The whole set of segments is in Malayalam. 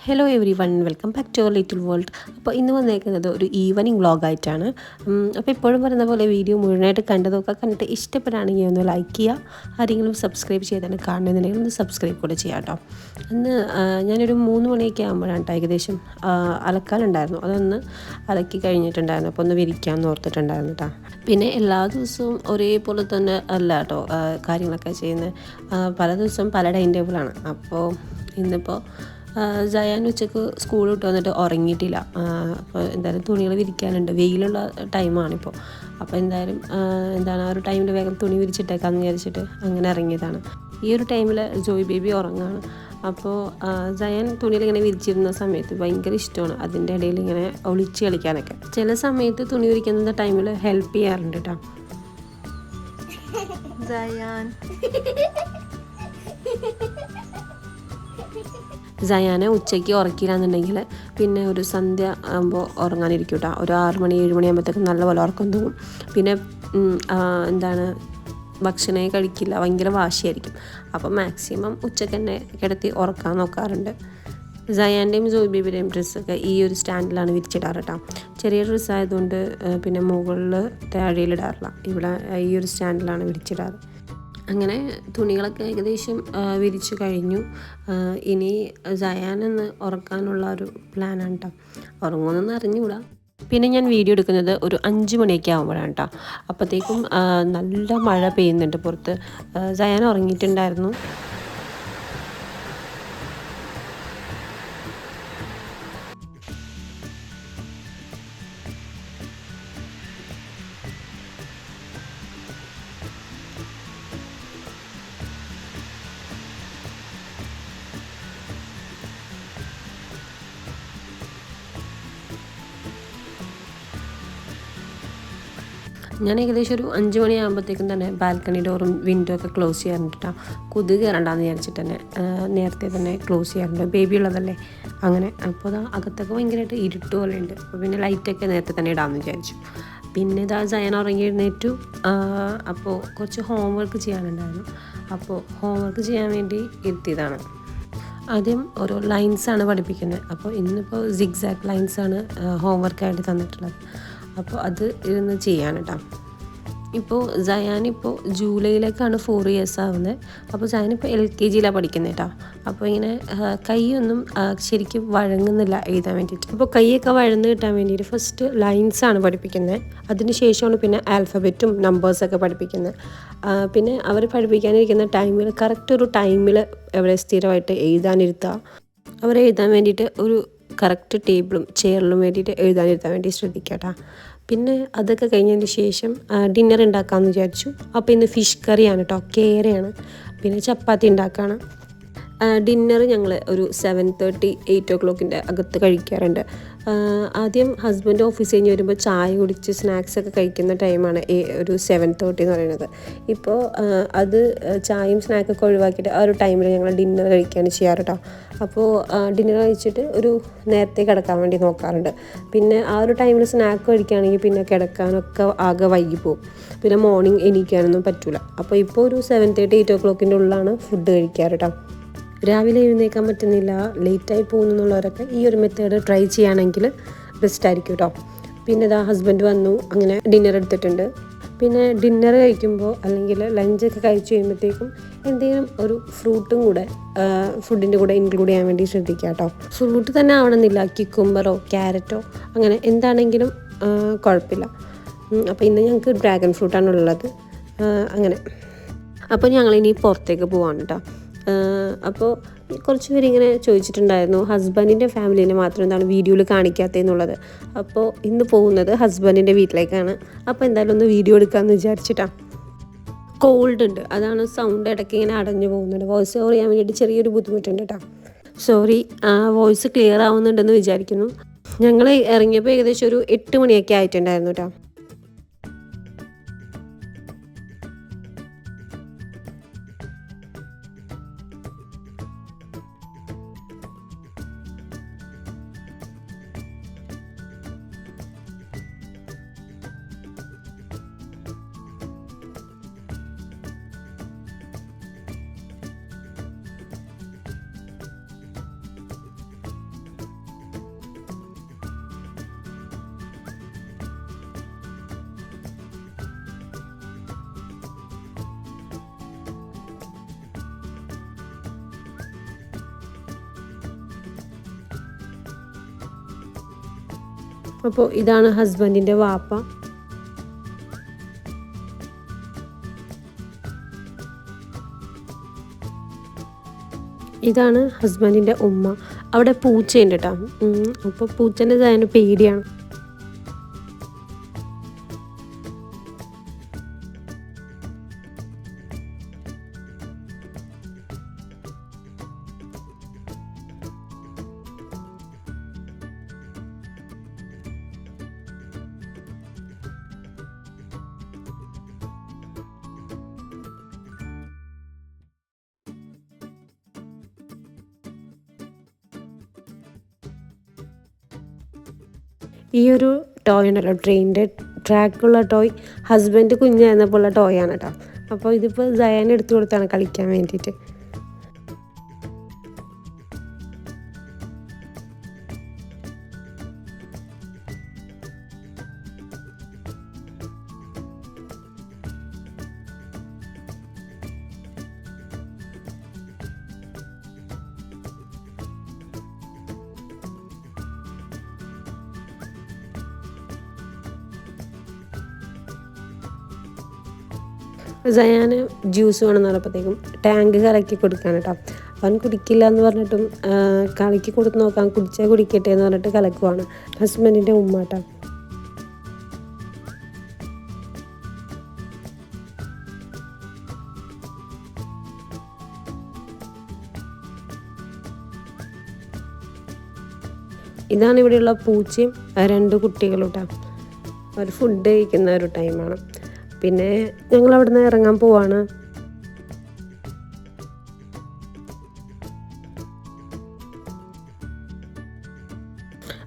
Hello everyone, welcome back to our little world. അപ്പോൾ ഇന്ന് വന്നേക്കുന്നത് ഒരു ഈവനിങ് വ്ളോഗായിട്ടാണ്. അപ്പോൾ എപ്പോഴും പറയുന്ന പോലെ വീഡിയോ മുഴുവനായിട്ട് കണ്ടിട്ട് ഇഷ്ടപ്പെടുകയാണെങ്കിൽ ഒന്ന് ലൈക്ക് ചെയ്യുക. ആരെങ്കിലും സബ്സ്ക്രൈബ് ചെയ്താണ് കാണുന്നുണ്ടെങ്കിൽ ഒന്ന് സബ്സ്ക്രൈബ് കൂടെ ചെയ്യാം കേട്ടോ. അന്ന് ഞാനൊരു 3 മണിയൊക്കെ ആകുമ്പോഴാണ് കേട്ടോ ഏകദേശം അലക്കാനുണ്ടായിരുന്നു. അതൊന്ന് അലക്കി കഴിഞ്ഞിട്ടുണ്ടായിരുന്നു. അപ്പോൾ ഒന്ന് വിരിക്കാമെന്ന് ഓർത്തിട്ടുണ്ടായിരുന്നു കേട്ടോ. പിന്നെ എല്ലാ ദിവസവും ഒരേപോലെ തന്നെ അല്ല കേട്ടോ കാര്യങ്ങളൊക്കെ ചെയ്യുന്നത്. പല ദിവസവും പല ടൈം ടേബിളാണ്. അപ്പോൾ ഇന്നിപ്പോൾ ജയാൻ ഉച്ചക്ക് സ്കൂൾ വിട്ട് വന്നിട്ട് ഉറങ്ങിയിട്ടില്ല. അപ്പോൾ എന്തായാലും തുണികൾ വിരിക്കാനുണ്ട്, വെയിലുള്ള ടൈമാണിപ്പോൾ. അപ്പോൾ എന്തായാലും ആ ഒരു ടൈമിൽ വേഗം തുണി വിരിച്ചിട്ടേക്കാന്ന് വിചാരിച്ചിട്ട് അങ്ങനെ ഇറങ്ങിയതാണ്. ഈ ഒരു ടൈമിൽ ജോയ് ബേബി ഉറങ്ങാണ്. അപ്പോൾ ജയാൻ തുണിയിലിങ്ങനെ വിരിച്ചിരുന്ന സമയത്ത് ഭയങ്കര ഇഷ്ടമാണ് അതിൻ്റെ ഇടയിൽ ഇങ്ങനെ ഒളിച്ച് കളിക്കാനൊക്കെ. ചില സമയത്ത് തുണി വിരിക്കുന്ന ടൈമിൽ ഹെൽപ്പ് ചെയ്യാറുണ്ട് കേട്ടോ. ജയാൻ ജയാനെ ഉച്ചയ്ക്ക് ഉറക്കിയില്ലാന്നുണ്ടെങ്കിൽ പിന്നെ ഒരു സന്ധ്യ ആകുമ്പോൾ ഉറങ്ങാനിരിക്കും കേട്ടോ. ഒരു 6 മണി 7 മണിയാകുമ്പോഴത്തേക്കും നല്ലപോലെ ഉറക്കം തൂങ്ങും. പിന്നെ ഭക്ഷണമേ കഴിക്കില്ല, ഭയങ്കര വാശിയായിരിക്കും. അപ്പം മാക്സിമം ഉച്ചയ്ക്ക് തന്നെ കിടത്തി ഉറക്കാൻ നോക്കാറുണ്ട്. ജയാൻ്റെയും ജോയ് ബേബിയുടെയും ഡ്രസ്സൊക്കെ ഈ ഒരു സ്റ്റാൻഡിലാണ് വിരിച്ചിടാറ് കേട്ടോ. ചെറിയ ഡ്രസ്സ് ആയതുകൊണ്ട് പിന്നെ മുകളിൽ താഴെയിലിടാറില്ല, ഇവിടെ ഈ ഒരു സ്റ്റാൻഡിലാണ് വിരിച്ചിടാറ്. അങ്ങനെ തുണികളൊക്കെ ഏകദേശം വിരിച്ചു കഴിഞ്ഞു. ഇനി ജയാനൊന്ന് ഉറക്കാനുള്ള ഒരു പ്ലാനാണ് കേട്ടോ. ഉറങ്ങുമെന്നൊന്നും അറിഞ്ഞുകൂടാ. പിന്നെ ഞാൻ വീഡിയോ എടുക്കുന്നത് ഒരു 5 മണിയൊക്കെ ആകുമ്പോഴാണ് കേട്ടോ. അപ്പോഴത്തേക്കും നല്ല മഴ പെയ്യുന്നുണ്ട് പുറത്ത്. ജയാൻ ഉറങ്ങിയിട്ടുണ്ടായിരുന്നു. ഞാൻ ഏകദേശം ഒരു 5 മണിയാകുമ്പോഴത്തേക്കും തന്നെ ബാൽക്കണി ഡോറും വിൻഡോ ഒക്കെ ക്ലോസ് ചെയ്യാറുണ്ട് കേട്ടോ. കൊതുക് കയറണ്ടാന്ന് വിചാരിച്ചിട്ട് തന്നെ നേരത്തെ തന്നെ ക്ലോസ് ചെയ്യാറുണ്ട്, ബേബി ഉള്ളതല്ലേ അങ്ങനെ. അപ്പോൾ അകത്തൊക്കെ ഭയങ്കരമായിട്ട് ഇരുട്ട് പോലെ ഉണ്ട്. അപ്പോൾ പിന്നെ ലൈറ്റൊക്കെ നേരത്തെ തന്നെ ഇടാമെന്ന് വിചാരിച്ചു. പിന്നെ ജയൻ ഉറങ്ങി എഴുന്നേറ്റു. അപ്പോൾ കുറച്ച് ഹോംവർക്ക് ചെയ്യാനുണ്ടായിരുന്നു. അപ്പോൾ ഹോംവർക്ക് ചെയ്യാൻ വേണ്ടി ഇരുത്തിയതാണ്. ആദ്യം ഓരോ ലൈൻസാണ് പഠിപ്പിക്കുന്നത്. അപ്പോൾ ഇന്നിപ്പോൾ സിഗ്സാഗ് ലൈൻസാണ് ഹോംവർക്കായിട്ട് തന്നിട്ടുള്ളത്. അപ്പോൾ അത് ഇരുന്ന് ചെയ്യാൻ കേട്ടോ. ഇപ്പോൾ ജയാനിപ്പോൾ ജൂലൈയിലേക്കാണ് 4 ഇയേഴ്സ് ആവുന്നത്. അപ്പോൾ ജയാനിപ്പോൾ LKG പഠിക്കുന്നത് കേട്ടോ. അപ്പോൾ ഇങ്ങനെ കൈയൊന്നും ശരിക്കും വഴങ്ങുന്നില്ല എഴുതാൻ വേണ്ടിയിട്ട്. അപ്പോൾ കൈയൊക്കെ വഴന്ന് കിട്ടാൻ വേണ്ടിയിട്ട് ഫസ്റ്റ് ലൈൻസാണ് പഠിപ്പിക്കുന്നത്. അതിന് ശേഷമാണ് പിന്നെ ആൽഫബറ്റും നമ്പേഴ്സൊക്കെ പഠിപ്പിക്കുന്നത്. പിന്നെ അവർ പഠിപ്പിക്കാനിരിക്കുന്ന ടൈമിൽ കറക്റ്റ് ഒരു ടൈമിൽ അവരെ സ്ഥിരമായിട്ട് എഴുതാനിരുത്തുക. അവരെ എഴുതാൻ വേണ്ടിയിട്ട് ഒരു കറക്റ്റ് ടേബിളും ചെയറിലും വേണ്ടിയിട്ട് എഴുതാനിരുത്താൻ വേണ്ടി ശ്രദ്ധിക്കുക കേട്ടോ. പിന്നെ അതൊക്കെ കഴിഞ്ഞതിന് ശേഷം ഡിന്നർ ഉണ്ടാക്കാമെന്ന് വിചാരിച്ചു. അപ്പോൾ ഇന്ന് ഫിഷ് കറിയാണ് കേട്ടോ, കേരയാണ്. പിന്നെ ചപ്പാത്തി ഉണ്ടാക്കുകയാണ്. ഡിന്നർ ഞങ്ങൾ ഒരു 7:30 8 o'clock അകത്ത് കഴിക്കാറുണ്ട്. ആദ്യം ഹസ്ബൻഡ് ഓഫീസ് കഴിഞ്ഞ് വരുമ്പോൾ ചായ കുടിച്ച് സ്നാക്സൊക്കെ കഴിക്കുന്ന ടൈമാണ് ഒരു 7:30 എന്ന് പറയുന്നത്. ഇപ്പോൾ അത് ചായയും സ്നാക്കൊക്കെ ഒഴിവാക്കിയിട്ട് ആ ഒരു ടൈമിൽ ഞങ്ങൾ ഡിന്നർ കഴിക്കുകയാണ് ചെയ്യാറ് കേട്ടോ. അപ്പോൾ ഡിന്നർ കഴിച്ചിട്ട് ഒരു നേരത്തെ കിടക്കാൻ വേണ്ടി നോക്കാറുണ്ട്. പിന്നെ ആ ഒരു ടൈമിൽ സ്നാക്ക് കഴിക്കുകയാണെങ്കിൽ പിന്നെ കിടക്കാനൊക്കെ ആകെ വൈകി പോകും. പിന്നെ മോർണിംഗ് എണീക്കാനൊന്നും പറ്റില്ല. അപ്പോൾ ഇപ്പോൾ ഒരു 7:30 8 o'clock ഉള്ളിലാണ് ഫുഡ് കഴിക്കാറ് കേട്ടോ. രാവിലെ എഴുന്നേൽക്കാൻ പറ്റുന്നില്ല, ലേറ്റായി പോകുന്നുള്ളവരൊക്കെ ഈ ഒരു മെത്തേഡ് ട്രൈ ചെയ്യുകയാണെങ്കിൽ ബെസ്റ്റായിരിക്കും കേട്ടോ. പിന്നെ ഹസ്ബൻഡ് വന്നു, അങ്ങനെ ഡിന്നർ എടുത്തിട്ടുണ്ട്. പിന്നെ ഡിന്നർ കഴിക്കുമ്പോൾ അല്ലെങ്കിൽ ലഞ്ചൊക്കെ കഴിച്ച് കഴിയുമ്പോഴത്തേക്കും എന്തെങ്കിലും ഒരു ഫ്രൂട്ടും കൂടെ ഫുഡിൻ്റെ കൂടെ ഇൻക്ലൂഡ് ചെയ്യാൻ വേണ്ടി ശ്രദ്ധിക്കുക കേട്ടോ. ഫ്രൂട്ട് തന്നെ ആവണമെന്നില്ല, ക്യുക്കുംബറോ ക്യാരറ്റോ അങ്ങനെ എന്താണെങ്കിലും കുഴപ്പമില്ല. അപ്പോൾ ഇന്ന് ഞങ്ങൾക്ക് ഡ്രാഗൺ ഫ്രൂട്ടാണുള്ളത്. അങ്ങനെ അപ്പോൾ ഞങ്ങളിനി പുറത്തേക്ക് പോവാണ് കേട്ടോ. അപ്പോൾ കുറച്ച് പേരിങ്ങനെ ചോദിച്ചിട്ടുണ്ടായിരുന്നു ഹസ്ബൻഡിൻ്റെ ഫാമിലീനെ മാത്രം എന്താണ് വീഡിയോയിൽ കാണിക്കാത്തതെന്നുള്ളത്. അപ്പോൾ ഇന്ന് പോകുന്നത് ഹസ്ബൻഡിൻ്റെ വീട്ടിലേക്കാണ്. അപ്പോൾ എന്തായാലും ഒന്ന് വീഡിയോ എടുക്കാമെന്ന് വിചാരിച്ചിട്ടാണ്. കോൾഡ് ഉണ്ട്, അതാണ് സൗണ്ട് ഇടയ്ക്ക് ഇങ്ങനെ അടഞ്ഞു പോകുന്നുണ്ട്. വോയിസ് ഓവർ ചെയ്യാൻ വേണ്ടിയിട്ട് ചെറിയൊരു ബുദ്ധിമുട്ടുണ്ട് കേട്ടോ. സോറി, വോയിസ് ക്ലിയർ ആവുന്നുണ്ടെന്ന് വിചാരിക്കുന്നു. ഞങ്ങൾ ഇറങ്ങിയപ്പോൾ ഏകദേശം ഒരു 8 മണിയൊക്കെ ആയിട്ടുണ്ടായിരുന്നു കേട്ടോ. അപ്പോൾ ഇതാണ് ഹസ്ബൻഡിൻ്റെ വാപ്പ. ഇതാണ് ഹസ്ബൻഡിൻ്റെ ഉമ്മ. അവിടെ പൂച്ചയുണ്ട് കേട്ടോ. അപ്പോൾ പൂച്ചൻ്റെ അതിന് പേടിയാണ്. ഈ ഒരു ടോയ് ഉണ്ടല്ലോ, ട്രെയിനിൻ്റെ ട്രാക്കുള്ള ടോയ്, ഹസ്ബൻഡ് കുഞ്ഞായിരുന്നപ്പോൾ ഉള്ള ടോയ് ആണ് കേട്ടോ. അപ്പോൾ ഇതിപ്പോൾ സയാൻ എടുത്തു കൊടുത്താണ് കളിക്കാൻ വേണ്ടിയിട്ട്. സയാന് ജ്യൂസ് വേണമെന്ന് പറഞ്ഞപ്പോഴത്തേക്കും ടാങ്ക് കലക്കി കൊടുക്കുകയാണ് കേട്ടോ. അവൻ കുടിക്കില്ല എന്ന് പറഞ്ഞിട്ടും കലക്കി കൊടുത്ത് നോക്കാം, കുടിച്ചാൽ കുടിക്കട്ടെ എന്ന് പറഞ്ഞിട്ട് കലക്കുവാണ് ഹസ്ബൻഡിൻ്റെ ഉമ്മ കേട്ടോ. ഇതാണ് ഇവിടെയുള്ള പൂച്ചയും 2 കുട്ടികളും കേട്ടോ. അവർ ഫുഡ് കഴിക്കുന്ന ഒരു ടൈമാണ്. പിന്നെ ഞങ്ങൾ അവിടെ നിന്ന് ഇറങ്ങാൻ പോവാണ്.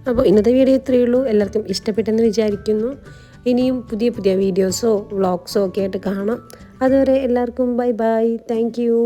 അപ്പോൾ ഇന്നത്തെ വീഡിയോ ഇത്രയേ ഉള്ളൂ. എല്ലാവർക്കും ഇഷ്ടപ്പെട്ടെന്ന് വിചാരിക്കുന്നു. ഇനിയും പുതിയ പുതിയ വീഡിയോസോ വ്ളോഗ്സോ ഒക്കെ ആയിട്ട് കാണാം. അതുവരെ എല്ലാവർക്കും ബൈ ബൈ. Thank you.